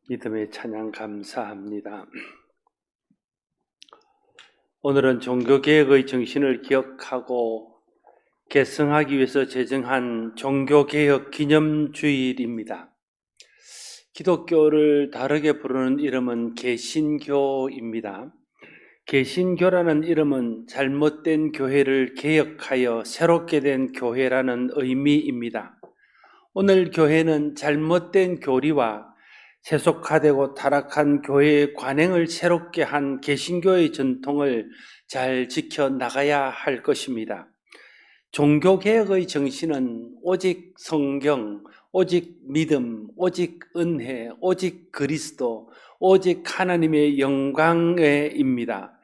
믿음의 찬양 감사합니다. 오늘은 종교개혁의 정신을 기억하고 계승하기 위해서 제정한 종교개혁 기념주일입니다. 기독교를 다르게 부르는 이름은 개신교입니다. 개신교라는 이름은 잘못된 교회를 개혁하여 새롭게 된 교회라는 의미입니다. 오늘 교회는 잘못된 교리와 세속화되고 타락한 교회의 관행을 새롭게 한 개신교의 전통을 잘 지켜나가야 할 것입니다. 종교개혁의 정신은 오직 성경, 오직 믿음, 오직 은혜, 오직 그리스도, 오직 하나님의 영광에입니다.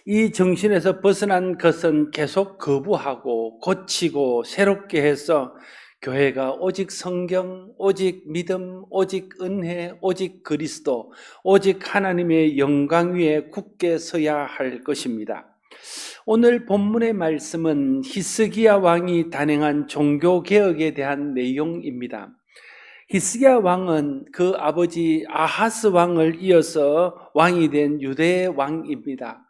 이 정신에서 벗어난 것은 계속 거부하고 고치고 새롭게 해서 교회가 오직 성경, 오직 믿음, 오직 은혜, 오직 그리스도, 오직 하나님의 영광 위에 굳게 서야 할 것입니다. 오늘 본문의 말씀은 히스기야 왕이 단행한 종교개혁에 대한 내용입니다. 히스기야 왕은 그 아버지 아하스 왕을 이어서 왕이 된 유대 왕입니다.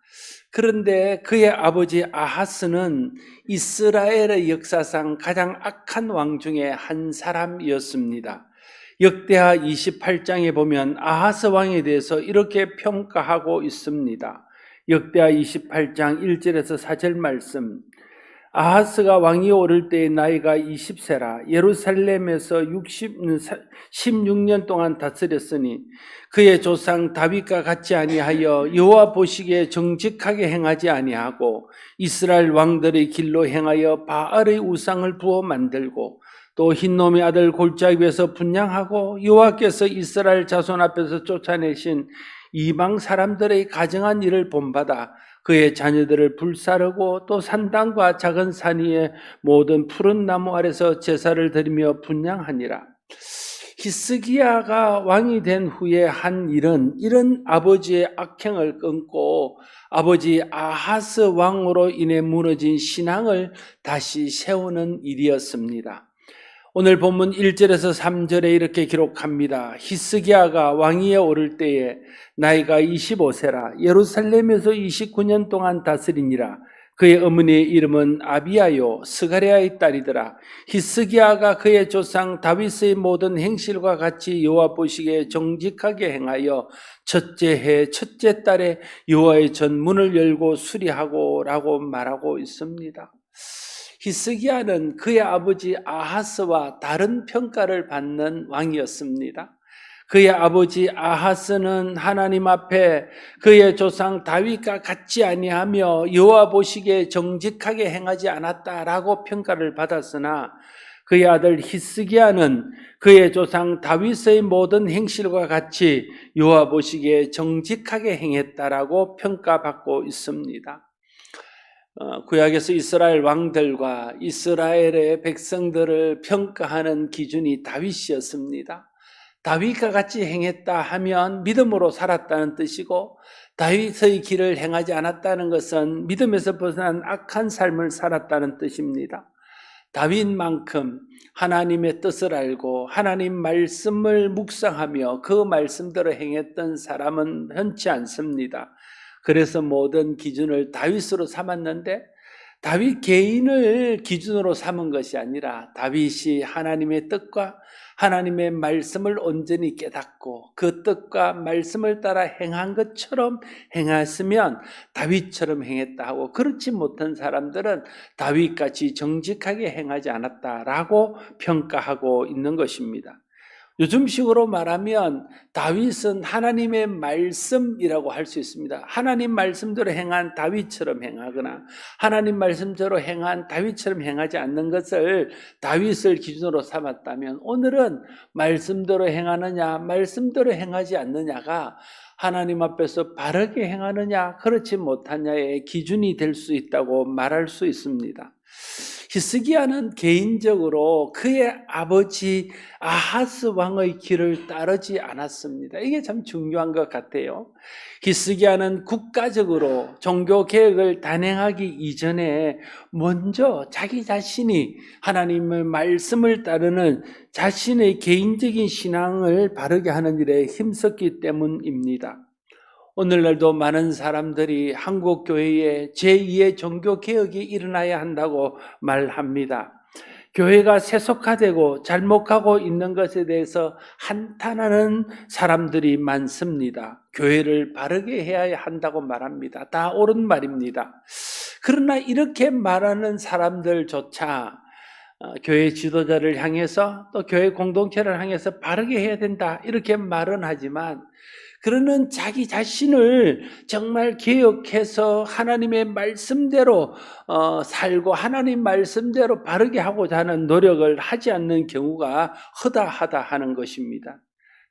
그런데 그의 아버지 아하스는 이스라엘의 역사상 가장 악한 왕 중에 한 사람이었습니다. 역대하 28장에 보면 아하스 왕에 대해서 이렇게 평가하고 있습니다. 역대하 28장 1절에서 4절 말씀. 아하스가 왕이 오를 때의 나이가 20세라 예루살렘에서 16년 동안 다스렸으니 그의 조상 다윗과 같이 아니하여 여호와 보시기에 정직하게 행하지 아니하고 이스라엘 왕들의 길로 행하여 바알의 우상을 부어 만들고 또 흰놈의 아들 골짜기에서 분향하고 여호와께서 이스라엘 자손 앞에서 쫓아내신 이방 사람들의 가증한 일을 본받아 그의 자녀들을 불사르고 또 산당과 작은 산 위에 모든 푸른 나무 아래서 제사를 드리며 분향하니라. 히스기야가 왕이 된 후에 한 일은 이런 아버지의 악행을 끊고 아버지 아하스 왕으로 인해 무너진 신앙을 다시 세우는 일이었습니다. 오늘 본문 1절에서 3절에 이렇게 기록합니다. 히스기야가 왕위에 오를 때에 나이가 25세라 예루살렘에서 29년 동안 다스리니라. 그의 어머니의 이름은 아비야요 스가랴의 딸이더라. 히스기야가 그의 조상 다윗의 모든 행실과 같이 여호와 보시기에 정직하게 행하여 첫째 해 첫째 달에 여호와의 전문을 열고 수리하고 라고 말하고 있습니다. 히스기야는 그의 아버지 아하스와 다른 평가를 받는 왕이었습니다. 그의 아버지 아하스는 하나님 앞에 그의 조상 다윗과 같지 아니하며 여호와 보시기에 정직하게 행하지 않았다라고 평가를 받았으나 그의 아들 히스기야는 그의 조상 다윗의 모든 행실과 같이 여호와 보시기에 정직하게 행했다라고 평가받고 있습니다. 구약에서 이스라엘 왕들과 이스라엘의 백성들을 평가하는 기준이 다윗이었습니다. 다윗과 같이 행했다 하면 믿음으로 살았다는 뜻이고 다윗의 길을 행하지 않았다는 것은 믿음에서 벗어난 악한 삶을 살았다는 뜻입니다. 다윗만큼 하나님의 뜻을 알고 하나님 말씀을 묵상하며 그 말씀대로 행했던 사람은 흔치 않습니다. 그래서 모든 기준을 다윗으로 삼았는데 다윗 개인을 기준으로 삼은 것이 아니라 다윗이 하나님의 뜻과 하나님의 말씀을 온전히 깨닫고 그 뜻과 말씀을 따라 행한 것처럼 행했으면 다윗처럼 행했다 하고 그렇지 못한 사람들은 다윗같이 정직하게 행하지 않았다라고 평가하고 있는 것입니다. 요즘식으로 말하면 다윗은 하나님의 말씀이라고 할 수 있습니다. 하나님 말씀대로 행한 다윗처럼 행하거나 하나님 말씀대로 행한 다윗처럼 행하지 않는 것을 다윗을 기준으로 삼았다면 오늘은 말씀대로 행하느냐 말씀대로 행하지 않느냐가 하나님 앞에서 바르게 행하느냐 그렇지 못하냐의 기준이 될 수 있다고 말할 수 있습니다. 히스기야는 개인적으로 그의 아버지 아하스 왕의 길을 따르지 않았습니다. 이게 참 중요한 것 같아요. 히스기야는 국가적으로 종교 개혁을 단행하기 이전에 먼저 자기 자신이 하나님의 말씀을 따르는 자신의 개인적인 신앙을 바르게 하는 일에 힘썼기 때문입니다. 오늘날도 많은 사람들이 한국 교회에 제2의 종교 개혁이 일어나야 한다고 말합니다. 교회가 세속화되고 잘못하고 있는 것에 대해서 한탄하는 사람들이 많습니다. 교회를 바르게 해야 한다고 말합니다. 다 옳은 말입니다. 그러나 이렇게 말하는 사람들조차 교회 지도자를 향해서 또 교회 공동체를 향해서 바르게 해야 된다 이렇게 말은 하지만 그러는 자기 자신을 정말 개혁해서 하나님의 말씀대로 살고 하나님 말씀대로 바르게 하고자 하는 노력을 하지 않는 경우가 허다하다 하는 것입니다.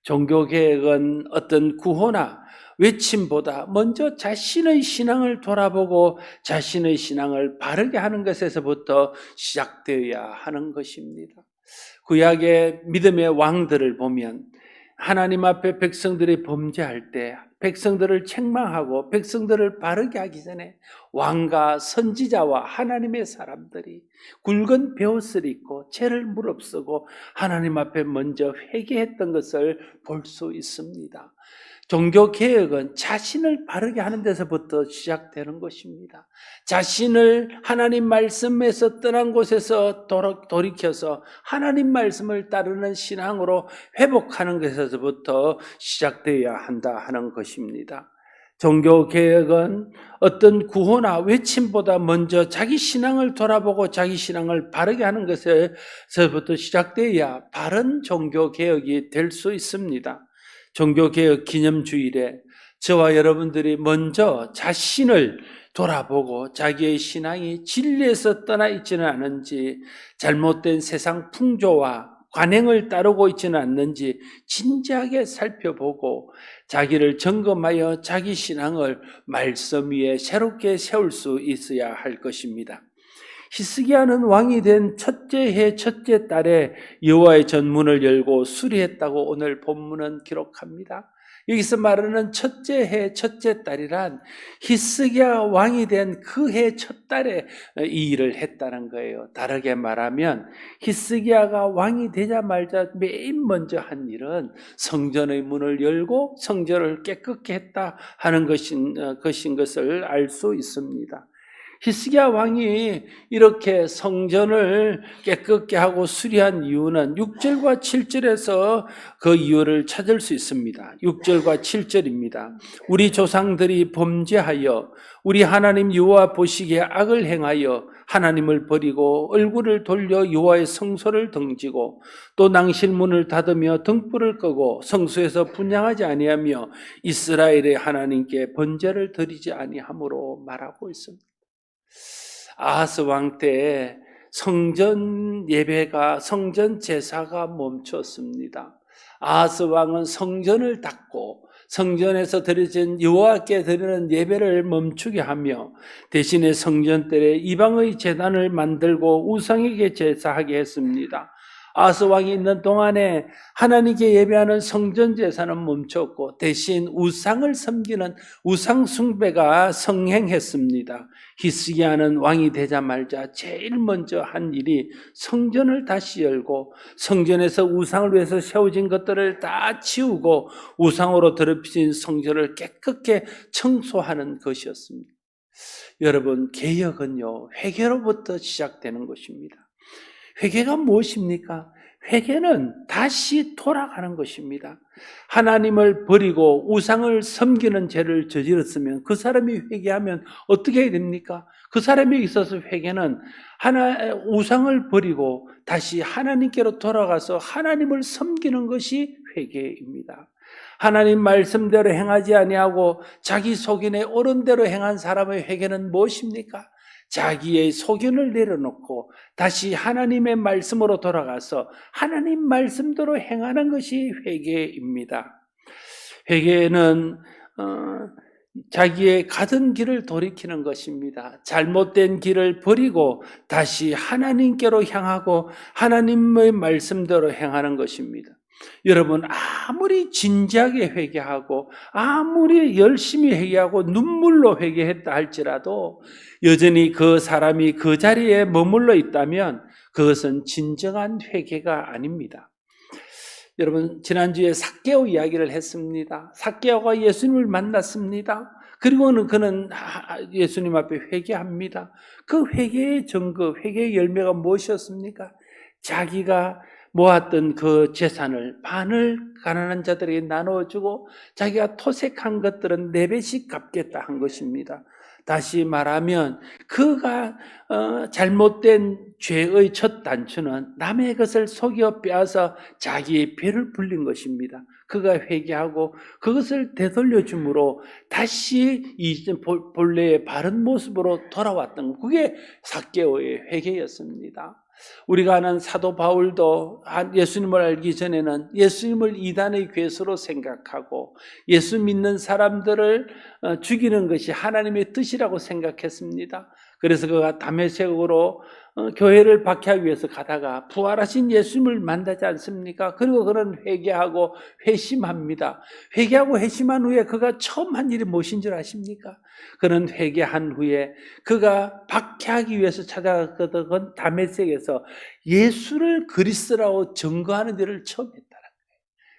종교개혁은 어떤 구호나 외침보다 먼저 자신의 신앙을 돌아보고 자신의 신앙을 바르게 하는 것에서부터 시작되어야 하는 것입니다. 구약의 믿음의 왕들을 보면 하나님 앞에 백성들이 범죄할 때 백성들을 책망하고 백성들을 바르게 하기 전에 왕과 선지자와 하나님의 사람들이 굵은 베옷을 입고 죄를 무릅쓰고 하나님 앞에 먼저 회개했던 것을 볼 수 있습니다. 종교개혁은 자신을 바르게 하는 데서부터 시작되는 것입니다. 자신을 하나님 말씀에서 떠난 곳에서 돌이켜서 하나님 말씀을 따르는 신앙으로 회복하는 것에서부터 시작되어야 한다 하는 것입니다. 종교개혁은 어떤 구호나 외침보다 먼저 자기 신앙을 돌아보고 자기 신앙을 바르게 하는 것에서부터 시작되어야 바른 종교개혁이 될 수 있습니다. 종교개혁 기념주일에 저와 여러분들이 먼저 자신을 돌아보고 자기의 신앙이 진리에서 떠나 있지는 않은지 잘못된 세상 풍조와 관행을 따르고 있지는 않는지 진지하게 살펴보고 자기를 점검하여 자기 신앙을 말씀 위에 새롭게 세울 수 있어야 할 것입니다. 히스기야는 왕이 된 첫째 해 첫째 달에 여호와의 전문을 열고 수리했다고 오늘 본문은 기록합니다. 여기서 말하는 첫째 해 첫째 달이란 히스기야 왕이 된 그 해 첫 달에 이 일을 했다는 거예요. 다르게 말하면 히스기야가 왕이 되자마자 맨 먼저 한 일은 성전의 문을 열고 성전을 깨끗게 했다 하는 것인 것을 알 수 있습니다. 히스기야 왕이 이렇게 성전을 깨끗게 하고 수리한 이유는 6절과 7절에서 그 이유를 찾을 수 있습니다. 6절과 7절입니다. 우리 조상들이 범죄하여 우리 하나님 여호와 보시기에 악을 행하여 하나님을 버리고 얼굴을 돌려 여호와의 성소를 등지고 또 낭실문을 닫으며 등불을 끄고 성소에서 분향하지 아니하며 이스라엘의 하나님께 번제를 드리지 아니함으로 말하고 있습니다. 아하스 왕 때에 성전 예배가 성전 제사가 멈췄습니다. 아하스 왕은 성전을 닫고 성전에서 드려진 여호와께 드리는 예배를 멈추게 하며 대신에 성전들에 이방의 제단을 만들고 우상에게 제사하게 했습니다. 아하스 왕이 있는 동안에 하나님께 예배하는 성전 제사는 멈췄고 대신 우상을 섬기는 우상 숭배가 성행했습니다. 히스기야는 왕이 되자마자 제일 먼저 한 일이 성전을 다시 열고 성전에서 우상을 위해서 세워진 것들을 다 치우고 우상으로 더럽혀진 성전을 깨끗게 청소하는 것이었습니다. 여러분, 개혁은요, 회개로부터 시작되는 것입니다. 회개가 무엇입니까? 회개는 다시 돌아가는 것입니다. 하나님을 버리고 우상을 섬기는 죄를 저질렀으면 그 사람이 회개하면 어떻게 해야 됩니까? 그 사람에 있어서 회개는 우상을 버리고 다시 하나님께로 돌아가서 하나님을 섬기는 것이 회개입니다. 하나님 말씀대로 행하지 아니하고 자기 소견에 옳은 대로 행한 사람의 회개는 무엇입니까? 자기의 소견을 내려놓고 다시 하나님의 말씀으로 돌아가서 하나님 말씀대로 행하는 것이 회개입니다. 회개는 자기의 가던 길을 돌이키는 것입니다. 잘못된 길을 버리고 다시 하나님께로 향하고 하나님의 말씀대로 행하는 것입니다. 여러분, 아무리 진지하게 회개하고 아무리 열심히 회개하고 눈물로 회개했다 할지라도 여전히 그 사람이 그 자리에 머물러 있다면 그것은 진정한 회개가 아닙니다. 여러분, 지난주에 삭개오 이야기를 했습니다. 삭개오가 예수님을 만났습니다. 그리고는 그는 예수님 앞에 회개합니다. 그 회개의 증거, 회개의 열매가 무엇이었습니까? 자기가 모았던 그 재산을 반을 가난한 자들에게 나눠주고 자기가 토색한 것들은 4배씩 갚겠다 한 것입니다. 다시 말하면 그가 잘못된 죄의 첫 단추는 남의 것을 속여 빼앗아 자기의 배를 불린 것입니다. 그가 회개하고 그것을 되돌려 줌으로 다시 본래의 바른 모습으로 돌아왔던 것, 그게 삭개오의 회개였습니다. 우리가 아는 사도 바울도 예수님을 알기 전에는 예수님을 이단의 괴수로 생각하고 예수 믿는 사람들을 죽이는 것이 하나님의 뜻이라고 생각했습니다. 그래서 그가 다메섹으로 교회를 박해하기 위해서 가다가 부활하신 예수님을 만나지 않습니까? 그리고 그는 회개하고 회심합니다. 회개하고 회심한 후에 그가 처음 한 일이 무엇인 줄 아십니까? 그는 회개한 후에 그가 박해하기 위해서 찾아갔던 다메섹에서 예수를 그리스도라고 증거하는 일을 처음 했다는 거예요.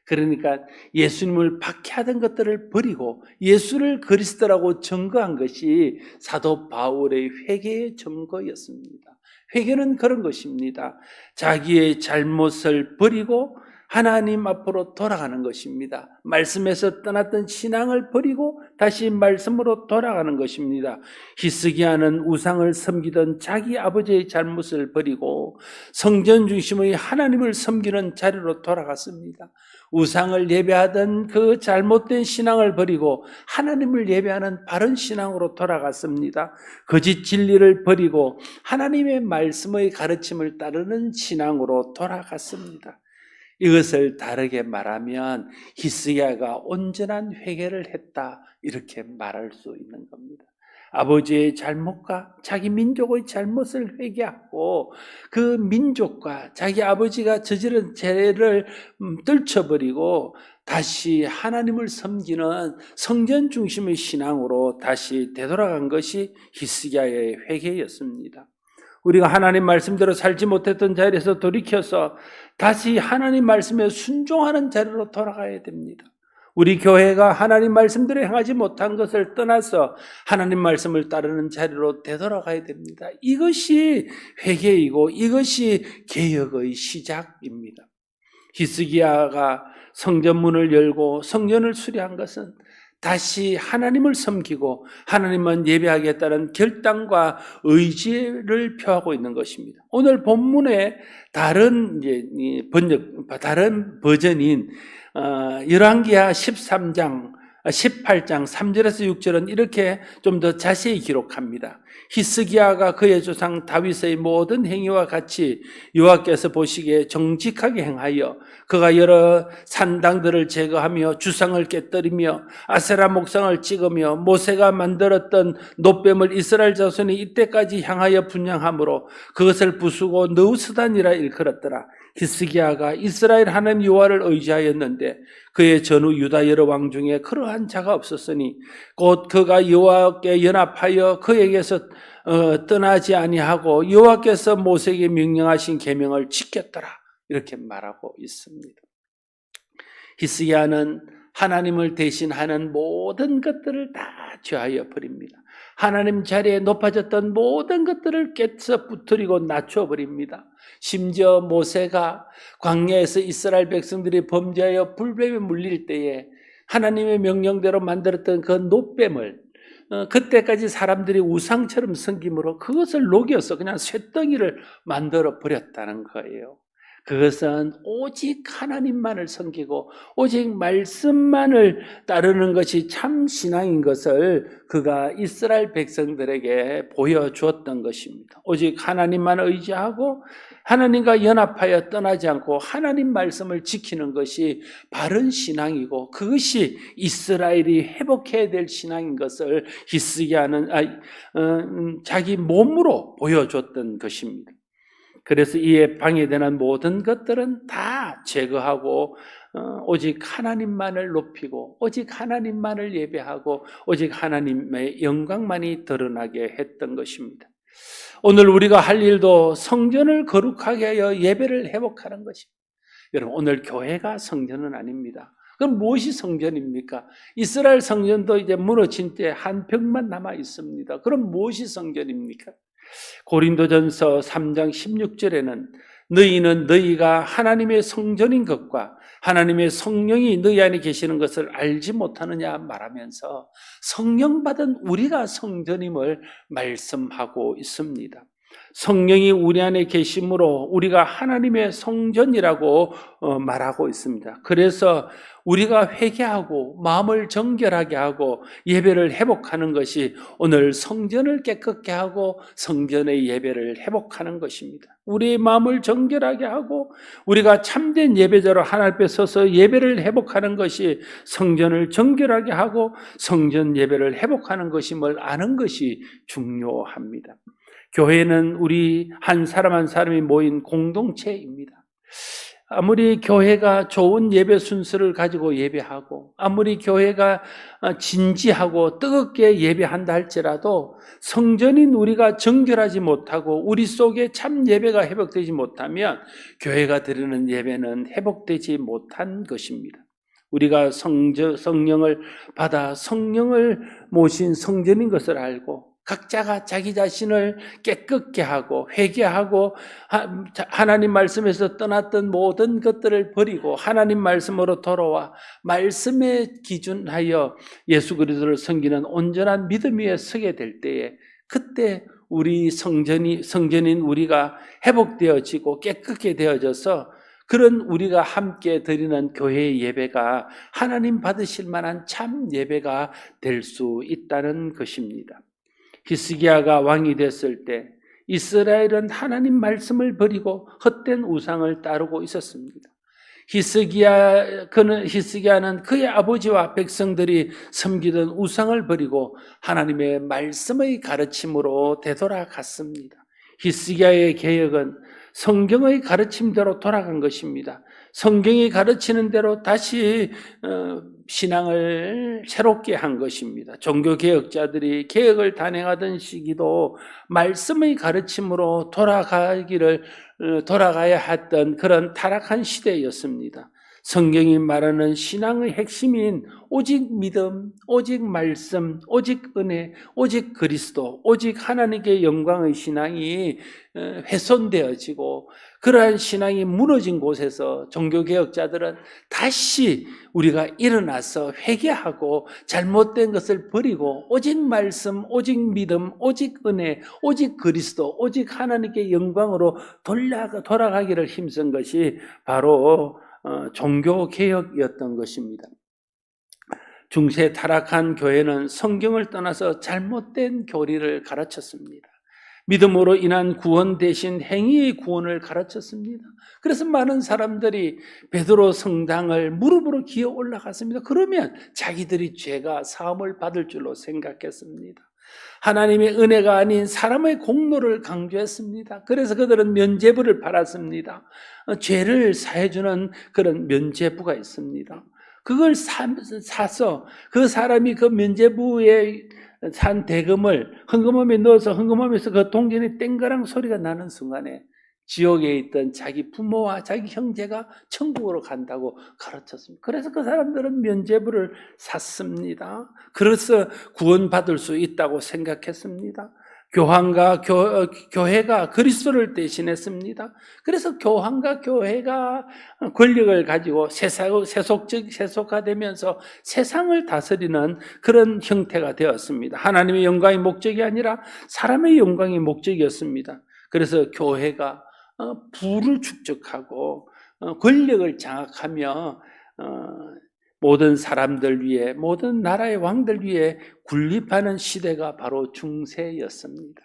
그러니까 예수님을 박해하던 것들을 버리고 예수를 그리스도라고 증거한 것이 사도 바울의 회개의 증거였습니다. 회개는 그런 것입니다. 자기의 잘못을 버리고 하나님 앞으로 돌아가는 것입니다. 말씀에서 떠났던 신앙을 버리고 다시 말씀으로 돌아가는 것입니다. 히스기야는 우상을 섬기던 자기 아버지의 잘못을 버리고 성전 중심의 하나님을 섬기는 자리로 돌아갔습니다. 우상을 예배하던 그 잘못된 신앙을 버리고 하나님을 예배하는 바른 신앙으로 돌아갔습니다. 거짓 진리를 버리고 하나님의 말씀의 가르침을 따르는 신앙으로 돌아갔습니다. 이것을 다르게 말하면 히스기야가 온전한 회개를 했다, 이렇게 말할 수 있는 겁니다. 아버지의 잘못과 자기 민족의 잘못을 회개하고 그 민족과 자기 아버지가 저지른 죄를 떨쳐버리고 다시 하나님을 섬기는 성전 중심의 신앙으로 다시 되돌아간 것이 히스기야의 회개였습니다. 우리가 하나님 말씀대로 살지 못했던 자리에서 돌이켜서 다시 하나님 말씀에 순종하는 자리로 돌아가야 됩니다. 우리 교회가 하나님 말씀대로 행하지 못한 것을 떠나서 하나님 말씀을 따르는 자리로 되돌아가야 됩니다. 이것이 회개이고 이것이 개혁의 시작입니다. 히스기야가 성전문을 열고 성전을 수리한 것은 다시 하나님을 섬기고 하나님만 예배하겠다는 결단과 의지를 표하고 있는 것입니다. 오늘 본문의 다른 버전인 열왕기하 13장 18장 3절에서 6절은 이렇게 좀 더 자세히 기록합니다. 히스기야가 그의 조상 다윗의 모든 행위와 같이 여호와께서 보시기에 정직하게 행하여 그가 여러 산당들을 제거하며 주상을 깨뜨리며 아세라 목상을 찍으며 모세가 만들었던 놋뱀을 이스라엘 자손이 이때까지 향하여 분향함으로 그것을 부수고 느우스단이라 일컬었더라. 히스기야가 이스라엘 하나님 여호와를 의지하였는데 그의 전후 유다 여러 왕 중에 그러한 자가 없었으니 곧 그가 여호와께 연합하여 그에게서 떠나지 아니하고 여호와께서 모세에게 명령하신 계명을 지켰더라, 이렇게 말하고 있습니다. 히스기야는 하나님을 대신하는 모든 것들을 다 죄하여 버립니다. 하나님 자리에 높아졌던 모든 것들을 깨쳐 부트리고 낮춰 버립니다. 심지어 모세가 광야에서 이스라엘 백성들이 범죄하여 불뱀에 물릴 때에 하나님의 명령대로 만들었던 그 놋뱀을 그때까지 사람들이 우상처럼 섬김으로 그것을 녹여서 그냥 쇳덩이를 만들어 버렸다는 거예요. 그것은 오직 하나님만을 섬기고 오직 말씀만을 따르는 것이 참 신앙인 것을 그가 이스라엘 백성들에게 보여주었던 것입니다. 오직 하나님만 의지하고 하나님과 연합하여 떠나지 않고 하나님 말씀을 지키는 것이 바른 신앙이고 그것이 이스라엘이 회복해야 될 신앙인 것을 히스기야는 자기 몸으로 보여줬던 것입니다. 그래서 이에 방해되는 모든 것들은 다 제거하고 오직 하나님만을 높이고 오직 하나님만을 예배하고 오직 하나님의 영광만이 드러나게 했던 것입니다. 오늘 우리가 할 일도 성전을 거룩하게 하여 예배를 회복하는 것입니다. 여러분, 오늘 교회가 성전은 아닙니다. 그럼 무엇이 성전입니까? 이스라엘 성전도 이제 무너진 때 한 벽만 남아 있습니다. 그럼 무엇이 성전입니까? 고린도전서 3장 16절에는 너희는 너희가 하나님의 성전인 것과 하나님의 성령이 너희 안에 계시는 것을 알지 못하느냐 말하면서 성령 받은 우리가 성전임을 말씀하고 있습니다. 성령이 우리 안에 계심으로 우리가 하나님의 성전이라고 말하고 있습니다. 그래서 우리가 회개하고 마음을 정결하게 하고 예배를 회복하는 것이 오늘 성전을 깨끗게 하고 성전의 예배를 회복하는 것입니다. 우리의 마음을 정결하게 하고 우리가 참된 예배자로 하나님 앞에 서서 예배를 회복하는 것이 성전을 정결하게 하고 성전 예배를 회복하는 것임을 아는 것이 중요합니다. 교회는 우리 한 사람 한 사람이 모인 공동체입니다. 아무리 교회가 좋은 예배 순서를 가지고 예배하고 아무리 교회가 진지하고 뜨겁게 예배한다 할지라도 성전인 우리가 정결하지 못하고 우리 속에 참 예배가 회복되지 못하면 교회가 드리는 예배는 회복되지 못한 것입니다. 우리가 성령을 받아 성령을 모신 성전인 것을 알고 각자가 자기 자신을 깨끗게 하고 회개하고 하나님 말씀에서 떠났던 모든 것들을 버리고 하나님 말씀으로 돌아와 말씀에 기준하여 예수 그리스도를 섬기는 온전한 믿음 위에 서게 될 때에 그때 우리 성전인 우리가 회복되어지고 깨끗게 되어져서 그런 우리가 함께 드리는 교회의 예배가 하나님 받으실 만한 참 예배가 될 수 있다는 것입니다. 히스기야가 왕이 됐을 때 이스라엘은 하나님 말씀을 버리고 헛된 우상을 따르고 있었습니다. 히스기야는 그의 아버지와 백성들이 섬기던 우상을 버리고 하나님의 말씀의 가르침으로 되돌아갔습니다. 히스기야의 개혁은 성경의 가르침대로 돌아간 것입니다. 성경이 가르치는 대로 다시 신앙을 새롭게 한 것입니다. 종교개혁자들이 개혁을 단행하던 시기도 말씀의 가르침으로 돌아가야 했던 그런 타락한 시대였습니다. 성경이 말하는 신앙의 핵심인 오직 믿음, 오직 말씀, 오직 은혜, 오직 그리스도, 오직 하나님께 영광의 신앙이 훼손되어지고 그러한 신앙이 무너진 곳에서 종교개혁자들은 다시 우리가 일어나서 회개하고 잘못된 것을 버리고 오직 말씀, 오직 믿음, 오직 은혜, 오직 그리스도, 오직 하나님께 영광으로 돌아가기를 힘쓴 것이 바로 종교개혁이었던 것입니다. 중세 타락한 교회는 성경을 떠나서 잘못된 교리를 가르쳤습니다. 믿음으로 인한 구원 대신 행위의 구원을 가르쳤습니다. 그래서 많은 사람들이 베드로 성당을 무릎으로 기어 올라갔습니다. 그러면 자기들이 죄가 사함을 받을 줄로 생각했습니다. 하나님의 은혜가 아닌 사람의 공로를 강조했습니다. 그래서 그들은 면죄부를 받았습니다. 죄를 사해주는 그런 면죄부가 있습니다. 그걸 사서 그 사람이 그 면죄부에 산 대금을 헌금함에 넣어서 헌금함에서 그 동전이 땡가랑 소리가 나는 순간에 지옥에 있던 자기 부모와 자기 형제가 천국으로 간다고 가르쳤습니다. 그래서 그 사람들은 면죄부를 샀습니다. 그래서 구원받을 수 있다고 생각했습니다. 교황과 교회가 그리스도를 대신했습니다. 그래서 교황과 교회가 권력을 가지고 세속화되면서 세상을 다스리는 그런 형태가 되었습니다. 하나님의 영광이 목적이 아니라 사람의 영광이 목적이었습니다. 그래서 교회가 부를 축적하고 권력을 장악하며 모든 사람들 위에, 모든 나라의 왕들 위에 군립하는 시대가 바로 중세였습니다.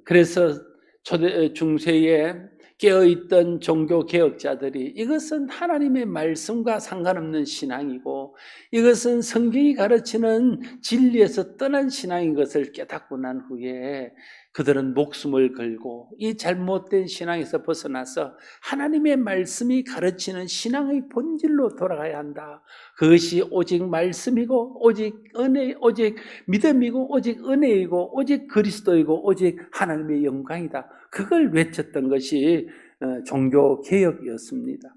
그래서 초대 중세에 깨어있던 종교개혁자들이 이것은 하나님의 말씀과 상관없는 신앙이고 이것은 성경이 가르치는 진리에서 떠난 신앙인 것을 깨닫고 난 후에 그들은 목숨을 걸고 이 잘못된 신앙에서 벗어나서 하나님의 말씀이 가르치는 신앙의 본질로 돌아가야 한다. 그것이 오직 말씀이고 오직 은혜, 오직 믿음이고 오직 은혜이고 오직 그리스도이고 오직 하나님의 영광이다. 그걸 외쳤던 것이 종교개혁이었습니다.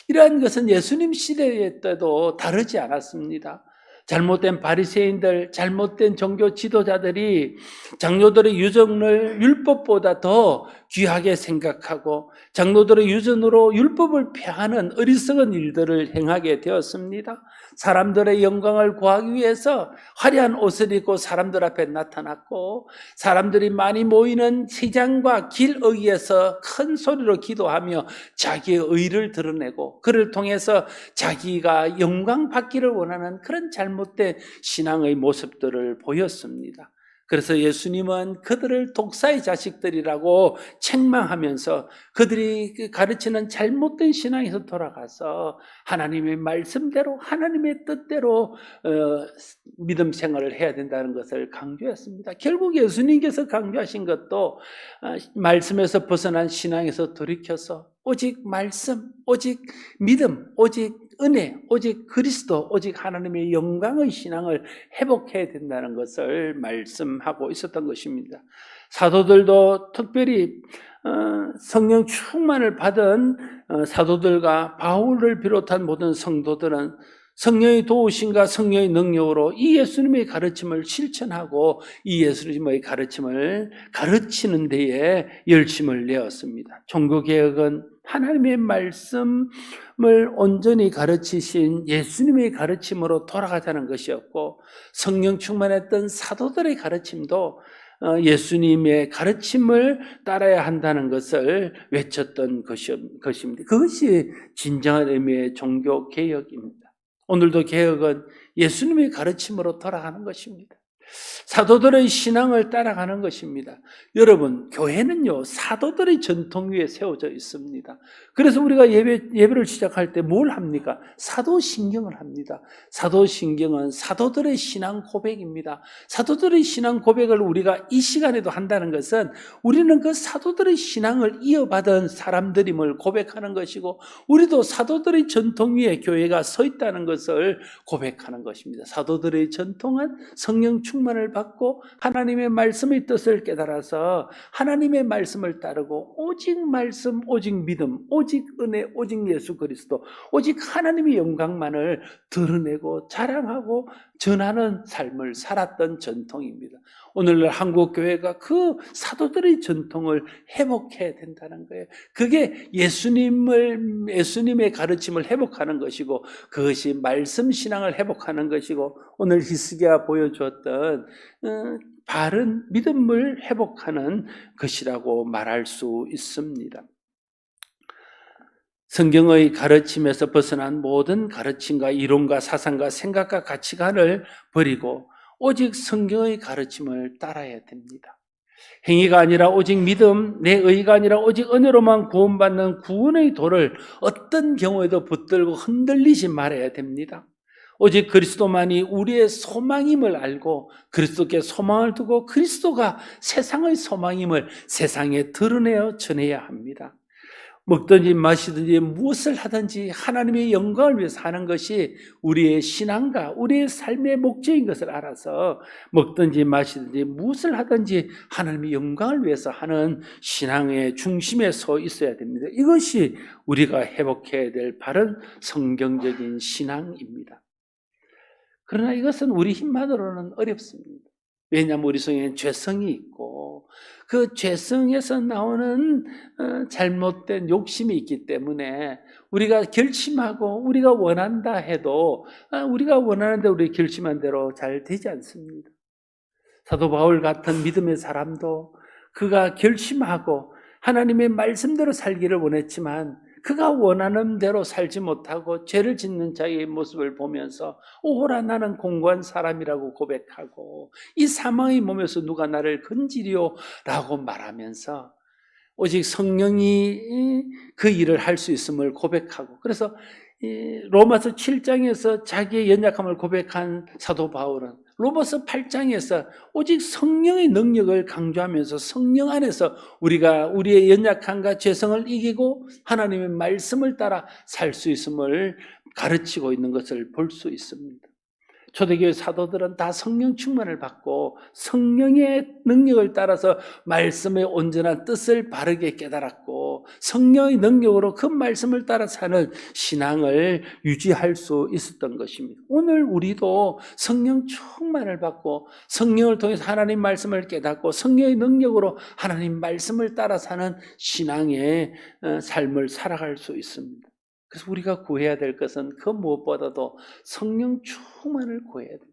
이러한 것은 예수님 시대 때도 다르지 않았습니다. 잘못된 바리새인들, 잘못된 종교 지도자들이 장로들의 유전을 율법보다 더 귀하게 생각하고 장로들의 유전으로 율법을 폐하는 어리석은 일들을 행하게 되었습니다. 사람들의 영광을 구하기 위해서 화려한 옷을 입고 사람들 앞에 나타났고 사람들이 많이 모이는 시장과 길 어귀에서 큰 소리로 기도하며 자기의 의를 드러내고 그를 통해서 자기가 영광 받기를 원하는 그런 잘못된 신앙의 모습들을 보였습니다. 그래서 예수님은 그들을 독사의 자식들이라고 책망하면서 그들이 가르치는 잘못된 신앙에서 돌아가서 하나님의 말씀대로 하나님의 뜻대로 믿음 생활을 해야 된다는 것을 강조했습니다. 결국 예수님께서 강조하신 것도 말씀에서 벗어난 신앙에서 돌이켜서 오직 말씀, 오직 믿음, 오직 은혜, 오직 그리스도, 오직 하나님의 영광의 신앙을 회복해야 된다는 것을 말씀하고 있었던 것입니다. 사도들도 특별히 성령 충만을 받은 사도들과 바울을 비롯한 모든 성도들은 성령의 도우심과 성령의 능력으로 이 예수님의 가르침을 실천하고 이 예수님의 가르침을 가르치는 데에 열심을 내었습니다. 종교개혁은 하나님의 말씀을 온전히 가르치신 예수님의 가르침으로 돌아가자는 것이었고 성령 충만했던 사도들의 가르침도 예수님의 가르침을 따라야 한다는 것을 외쳤던 것입니다. 그것이 진정한 의미의 종교개혁입니다. 오늘도 개혁은 예수님의 가르침으로 돌아가는 것입니다. 사도들의 신앙을 따라가는 것입니다. 여러분, 교회는요, 사도들의 전통 위에 세워져 있습니다. 그래서 우리가 예배를 시작할 때 뭘 합니까? 사도신경을 합니다. 사도신경은 사도들의 신앙 고백입니다. 사도들의 신앙 고백을 우리가 이 시간에도 한다는 것은 우리는 그 사도들의 신앙을 이어받은 사람들임을 고백하는 것이고 우리도 사도들의 전통 위에 교회가 서 있다는 것을 고백하는 것입니다. 사도들의 전통은 성령 충만을 받고 하나님의 말씀의 뜻을 깨달아서 하나님의 말씀을 따르고 오직 말씀, 오직 믿음, 오직 은혜, 오직 예수 그리스도, 오직 하나님의 영광만을 드러내고 자랑하고 전하는 삶을 살았던 전통입니다. 오늘날 한국 교회가 그 사도들의 전통을 회복해야 된다는 거예요. 그게 예수님의 가르침을 회복하는 것이고 그것이 말씀 신앙을 회복하는 것이고 오늘 히스기야 보여주었던 바른 믿음을 회복하는 것이라고 말할 수 있습니다. 성경의 가르침에서 벗어난 모든 가르침과 이론과 사상과 생각과 가치관을 버리고 오직 성경의 가르침을 따라야 됩니다. 행위가 아니라 오직 믿음, 내 의가 아니라 오직 은혜로만 구원받는 구원의 도를 어떤 경우에도 붙들고 흔들리지 말아야 됩니다. 오직 그리스도만이 우리의 소망임을 알고 그리스도께 소망을 두고 그리스도가 세상의 소망임을 세상에 드러내어 전해야 합니다. 먹든지 마시든지 무엇을 하든지 하나님의 영광을 위해서 하는 것이 우리의 신앙과 우리의 삶의 목적인 것을 알아서 먹든지 마시든지 무엇을 하든지 하나님의 영광을 위해서 하는 신앙의 중심에 서 있어야 됩니다. 이것이 우리가 회복해야 될 바른 성경적인 신앙입니다. 그러나 이것은 우리 힘만으로는 어렵습니다. 왜냐하면 우리 속에는 죄성이 있고 그 죄성에서 나오는 잘못된 욕심이 있기 때문에 우리가 결심하고 우리가 원한다 해도 우리가 원하는데 우리 결심한 대로 잘 되지 않습니다. 사도 바울 같은 믿음의 사람도 그가 결심하고 하나님의 말씀대로 살기를 원했지만 그가 원하는 대로 살지 못하고 죄를 짓는 자의 모습을 보면서 오호라 나는 공고한 사람이라고 고백하고 이 사망의 몸에서 누가 나를 건지리요 라고 말하면서 오직 성령이 그 일을 할 수 있음을 고백하고, 그래서 로마서 7장에서 자기의 연약함을 고백한 사도 바울은 로마서 8장에서 오직 성령의 능력을 강조하면서 성령 안에서 우리가 우리의 연약함과 죄성을 이기고 하나님의 말씀을 따라 살 수 있음을 가르치고 있는 것을 볼 수 있습니다. 초대교회 사도들은 다 성령 충만을 받고 성령의 능력을 따라서 말씀의 온전한 뜻을 바르게 깨달았고 성령의 능력으로 그 말씀을 따라 사는 신앙을 유지할 수 있었던 것입니다. 오늘 우리도 성령 충만을 받고 성령을 통해서 하나님 말씀을 깨닫고 성령의 능력으로 하나님 말씀을 따라 사는 신앙의 삶을 살아갈 수 있습니다. 그래서 우리가 구해야 될 것은 그 무엇보다도 성령 충만을 구해야 됩니다.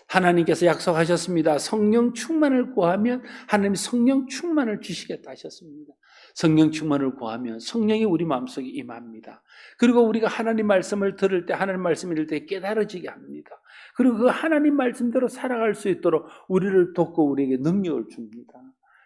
하나님께서 약속하셨습니다. 성령 충만을 구하면 하나님이 성령 충만을 주시겠다 하셨습니다. 성령 충만을 구하면 성령이 우리 마음속에 임합니다. 그리고 우리가 하나님 말씀을 들을 때 하나님 말씀을 들을 때 깨달아지게 합니다. 그리고 그 하나님 말씀대로 살아갈 수 있도록 우리를 돕고 우리에게 능력을 줍니다.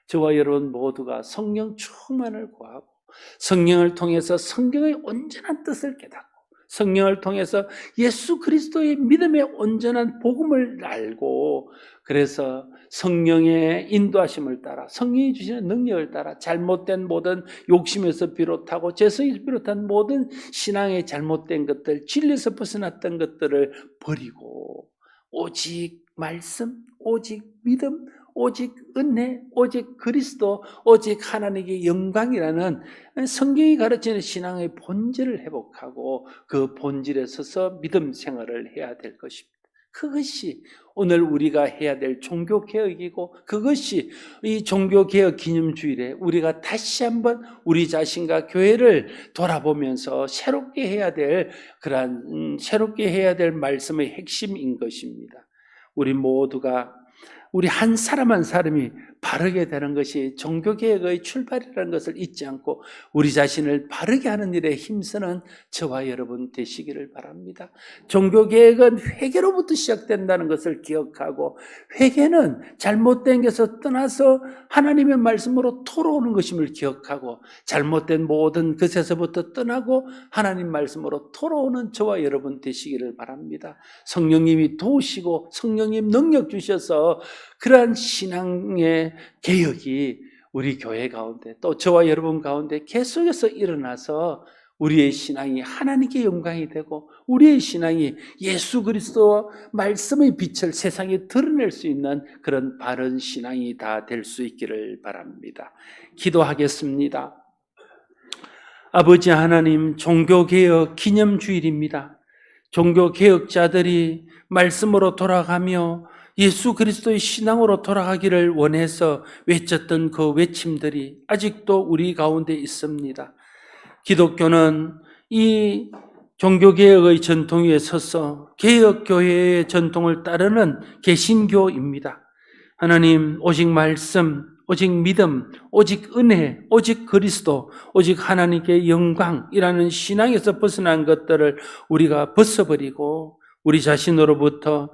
저와 여러분 모두가 성령 충만을 구하고 성령을 통해서 성경의 온전한 뜻을 깨닫고 성령을 통해서 예수 그리스도의 믿음의 온전한 복음을 알고 그래서 성령의 인도하심을 따라 성령이 주시는 능력을 따라 잘못된 모든 욕심에서 비롯하고 죄성에서 비롯한 모든 신앙의 잘못된 것들, 진리에서 벗어났던 것들을 버리고 오직 말씀, 오직 믿음, 오직 은혜, 오직 그리스도, 오직 하나님의 영광이라는 성경이 가르치는 신앙의 본질을 회복하고 그 본질에 서서 믿음 생활을 해야 될 것입니다. 그것이 오늘 우리가 해야 될 종교개혁이고 그것이 이 종교개혁 기념주일에 우리가 다시 한번 우리 자신과 교회를 돌아보면서 새롭게 해야 될 그러한 새롭게 해야 될 말씀의 핵심인 것입니다. 우리 모두가 우리 한 사람 한 사람이 바르게 되는 것이 종교개혁의 출발이라는 것을 잊지 않고 우리 자신을 바르게 하는 일에 힘쓰는 저와 여러분 되시기를 바랍니다. 종교개혁은 회개로부터 시작된다는 것을 기억하고 회개는 잘못된 것에서 떠나서 하나님의 말씀으로 돌아오는 것임을 기억하고 잘못된 모든 것에서부터 떠나고 하나님 말씀으로 돌아오는 저와 여러분 되시기를 바랍니다. 성령님이 도우시고 성령님 능력 주셔서 그러한 신앙의 개혁이 우리 교회 가운데 또 저와 여러분 가운데 계속해서 일어나서 우리의 신앙이 하나님께 영광이 되고 우리의 신앙이 예수 그리스도 말씀의 빛을 세상에 드러낼 수 있는 그런 바른 신앙이 다 될 수 있기를 바랍니다. 기도하겠습니다. 아버지 하나님, 종교개혁 기념주일입니다. 종교개혁자들이 말씀으로 돌아가며 예수 그리스도의 신앙으로 돌아가기를 원해서 외쳤던 그 외침들이 아직도 우리 가운데 있습니다. 기독교는 이 종교개혁의 전통 위에 서서 개혁교회의 전통을 따르는 개신교입니다. 하나님, 오직 말씀, 오직 믿음, 오직 은혜, 오직 그리스도, 오직 하나님께 영광이라는 신앙에서 벗어난 것들을 우리가 벗어버리고 우리 자신으로부터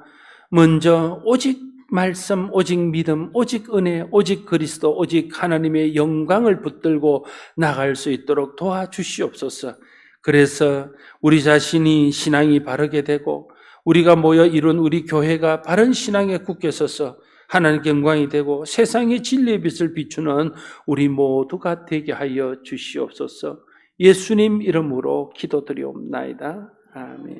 먼저 오직 말씀, 오직 믿음, 오직 은혜, 오직 그리스도, 오직 하나님의 영광을 붙들고 나갈 수 있도록 도와주시옵소서. 그래서 우리 자신이 신앙이 바르게 되고 우리가 모여 이룬 우리 교회가 바른 신앙에 굳게 서서 하나님께 영광이 되고 세상의 진리의 빛을 비추는 우리 모두가 되게 하여 주시옵소서. 예수님 이름으로 기도드리옵나이다. 아멘.